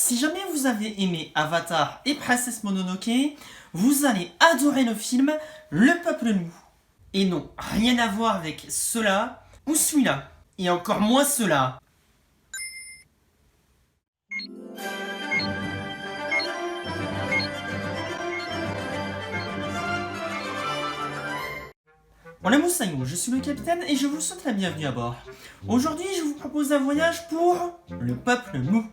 Si jamais vous avez aimé Avatar et Princess Mononoke, vous allez adorer le film Le Peuple Loup. Et non, rien à voir avec cela ou celui-là. Et encore moins cela. Mon nom est Moussaïou, je suis le capitaine et je vous souhaite la bienvenue à bord. Aujourd'hui, je vous propose un voyage pour le peuple loup.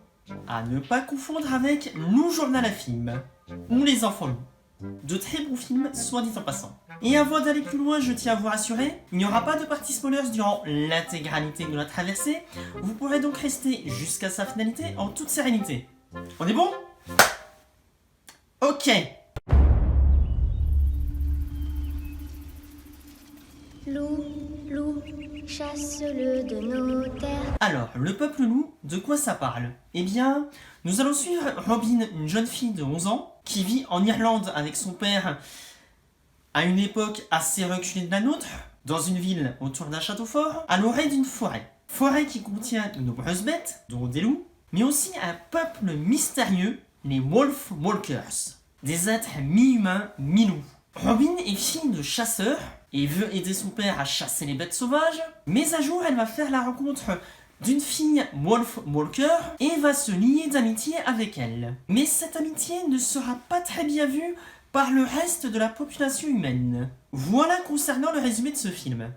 À ne pas confondre avec Loup Journal à film, ou Les Enfants Loups. De très bons films, soit dit en passant. Et avant d'aller plus loin, je tiens à vous rassurer, il n'y aura pas de partie spoilers durant l'intégralité de la traversée. Vous pourrez donc rester jusqu'à sa finalité en toute sérénité. On est bon? Ok. Loup, loup, chasse-le de nos terres. Alors, le peuple loup, de quoi ça parle? Eh bien, nous allons suivre Robin, une jeune fille de 11 ans, qui vit en Irlande avec son père à une époque assez reculée de la nôtre, dans une ville autour d'un château fort, à l'oreille d'une forêt. Forêt qui contient de nombreuses bêtes, dont des loups, mais aussi un peuple mystérieux, les Wolf Walkers. Des êtres mi-humains, mi-loups. Robin est fille de chasseur et veut aider son père à chasser les bêtes sauvages, mais un jour elle va faire la rencontre d'une fille Wolf Walker et va se lier d'amitié avec elle. Mais cette amitié ne sera pas très bien vue par le reste de la population humaine. Voilà concernant le résumé de ce film.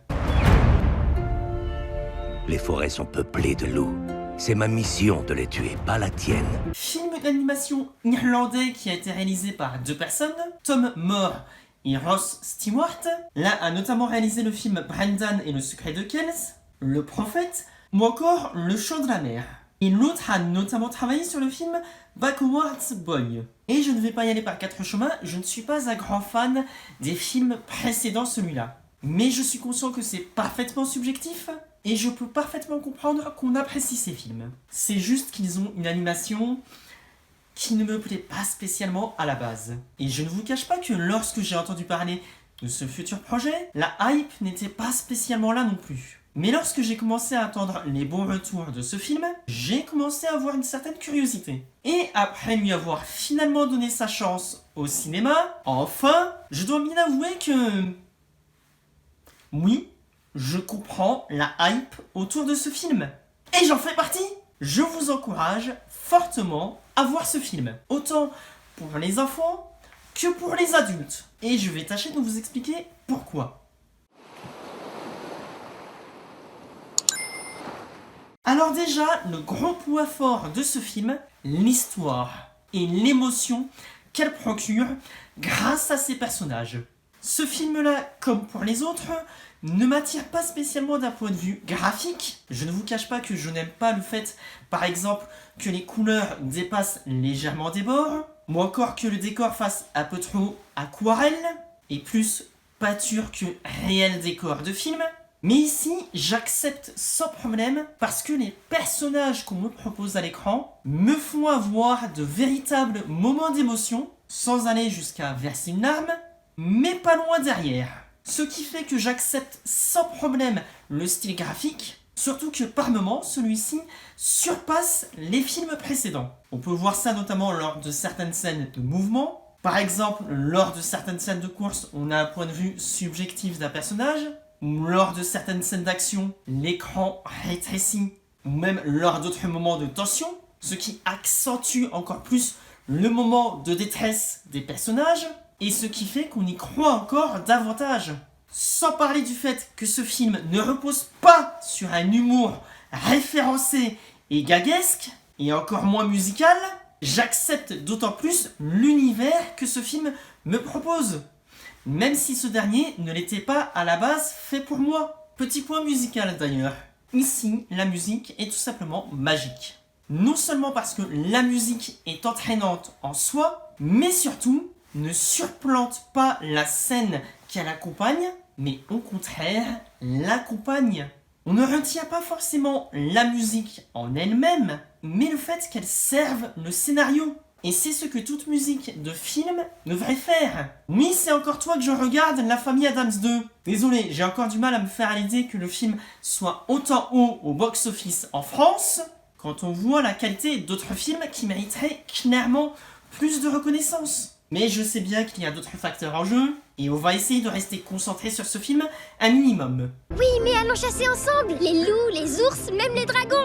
Les forêts sont peuplées de loups. C'est ma mission de les tuer, pas la tienne. Film d'animation irlandais qui a été réalisé par deux personnes, Tom Moore et Ross Stewart. L'un a notamment réalisé le film Brendan et le secret de Kells, Le Prophète, ou encore Le Chant de la mer. Et l'autre a notamment travaillé sur le film Backwards Boy. Et je ne vais pas y aller par quatre chemins, je ne suis pas un grand fan des films précédents celui-là. Mais je suis conscient que c'est parfaitement subjectif, et je peux parfaitement comprendre qu'on apprécie ces films. C'est juste qu'ils ont une animation qui ne me plaît pas spécialement à la base. Et je ne vous cache pas que lorsque j'ai entendu parler de ce futur projet, la hype n'était pas spécialement là non plus. Mais lorsque j'ai commencé à attendre les bons retours de ce film, j'ai commencé à avoir une certaine curiosité. Et après lui avoir finalement donné sa chance au cinéma, enfin, je dois bien avouer que... oui, je comprends la hype autour de ce film. Et j'en fais partie. Je vous encourage fortement à voir ce film. Autant pour les enfants que pour les adultes. Et je vais tâcher de vous expliquer pourquoi. Alors déjà, le gros point fort de ce film, l'histoire et l'émotion qu'elle procure grâce à ses personnages. Ce film-là, comme pour les autres, ne m'attire pas spécialement d'un point de vue graphique. Je ne vous cache pas que je n'aime pas le fait, par exemple, que les couleurs dépassent légèrement des bords, ou encore que le décor fasse un peu trop aquarelle, et plus pâture que réel décor de film. Mais ici, j'accepte sans problème parce que les personnages qu'on me propose à l'écran me font avoir de véritables moments d'émotion, sans aller jusqu'à verser une larme, mais pas loin derrière. Ce qui fait que j'accepte sans problème le style graphique, surtout que par moments, celui-ci surpasse les films précédents. On peut voir ça notamment lors de certaines scènes de mouvement. Par exemple, lors de certaines scènes de course, on a un point de vue subjectif d'un personnage. Ou lors de certaines scènes d'action, l'écran rétrécit. Ou même lors d'autres moments de tension, ce qui accentue encore plus le moment de détresse des personnages. Et ce qui fait qu'on y croit encore davantage. Sans parler du fait que ce film ne repose pas sur un humour référencé et gaguesque, et encore moins musical, j'accepte d'autant plus l'univers que ce film me propose. Même si ce dernier ne l'était pas à la base fait pour moi. Petit point musical d'ailleurs. Ici, la musique est tout simplement magique. Non seulement parce que la musique est entraînante en soi, mais surtout ne surplante pas la scène qu'elle accompagne, mais au contraire, l'accompagne. On ne retient pas forcément la musique en elle-même, mais le fait qu'elle serve le scénario. Et c'est ce que toute musique de film devrait faire. Oui, c'est encore toi que je regarde, La Famille Adams 2. Désolé, j'ai encore du mal à me faire à l'idée que le film soit autant haut au box-office en France quand on voit la qualité d'autres films qui mériteraient clairement plus de reconnaissance. Mais je sais bien qu'il y a d'autres facteurs en jeu, et on va essayer de rester concentré sur ce film un minimum. Oui, mais allons chasser ensemble. Les loups, les ours, même les dragons.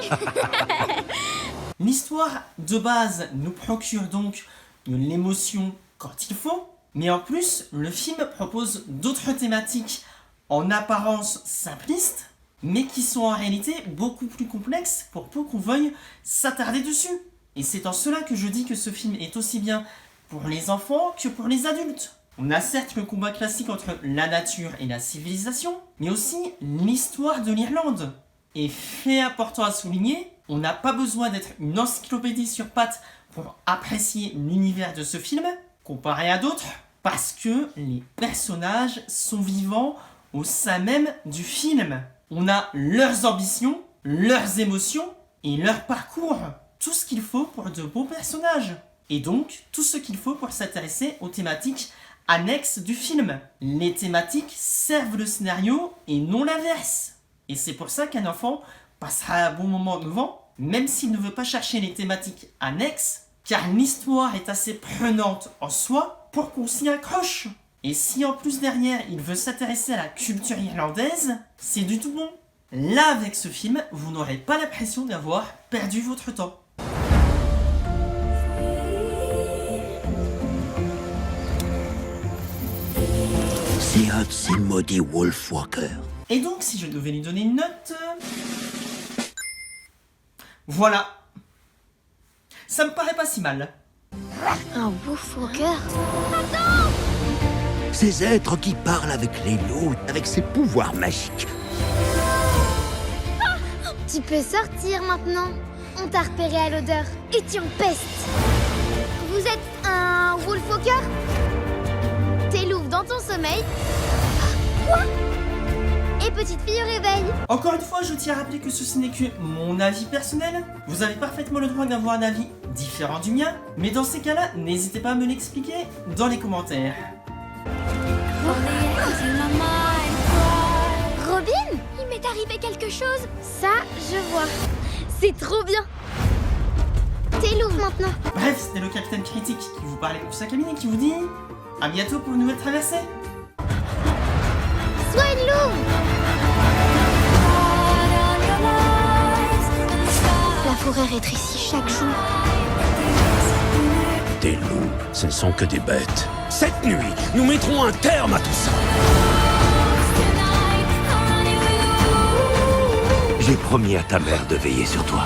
L'histoire de base nous procure donc de l'émotion quand il faut, mais en plus, le film propose d'autres thématiques en apparence simplistes, mais qui sont en réalité beaucoup plus complexes pour peu qu'on veuille s'attarder dessus. Et c'est en cela que je dis que ce film est aussi bien pour les enfants que pour les adultes. On a certes le combat classique entre la nature et la civilisation, mais aussi l'histoire de l'Irlande. Et fait important à souligner, on n'a pas besoin d'être une encyclopédie sur pattes pour apprécier l'univers de ce film, comparé à d'autres, parce que les personnages sont vivants au sein même du film. On a leurs ambitions, leurs émotions et leur parcours. Tout ce qu'il faut pour de beaux personnages. Et donc, tout ce qu'il faut pour s'intéresser aux thématiques annexes du film. Les thématiques servent le scénario et non l'inverse. Et c'est pour ça qu'un enfant passera un bon moment devant, même s'il ne veut pas chercher les thématiques annexes, car l'histoire est assez prenante en soi pour qu'on s'y accroche. Et si en plus derrière il veut s'intéresser à la culture irlandaise, c'est du tout bon. Là, avec ce film, vous n'aurez pas l'impression d'avoir perdu votre temps. C'est un de ces maudits Wolfwalkers. Et donc, si je devais lui donner une note... Voilà. Ça me paraît pas si mal. Un Wolfwalker. Ces êtres qui parlent avec les loups, avec ses pouvoirs magiques. Tu peux sortir maintenant. On t'a repéré à l'odeur et tu empestes. Vous êtes un Wolfwalker? T'es louve dans ton sommeil. Quoi? Et petite fille au réveil. Encore une fois, je tiens à rappeler que ceci n'est que mon avis personnel. Vous avez parfaitement le droit d'avoir un avis différent du mien, mais dans ces cas-là, n'hésitez pas à me l'expliquer dans les commentaires. Robin? Il m'est arrivé quelque chose. Ça, je vois. C'est trop bien. T'es louve maintenant. Bref, c'était le Capitaine Critique qui vous parlait pour sa cabine et qui vous dit à bientôt pour une nouvelle traversée. Sois une louve. La forêt rétrécit chaque jour. Des loups, ce ne sont que des bêtes. Cette nuit, nous mettrons un terme à tout ça. J'ai promis à ta mère de veiller sur toi.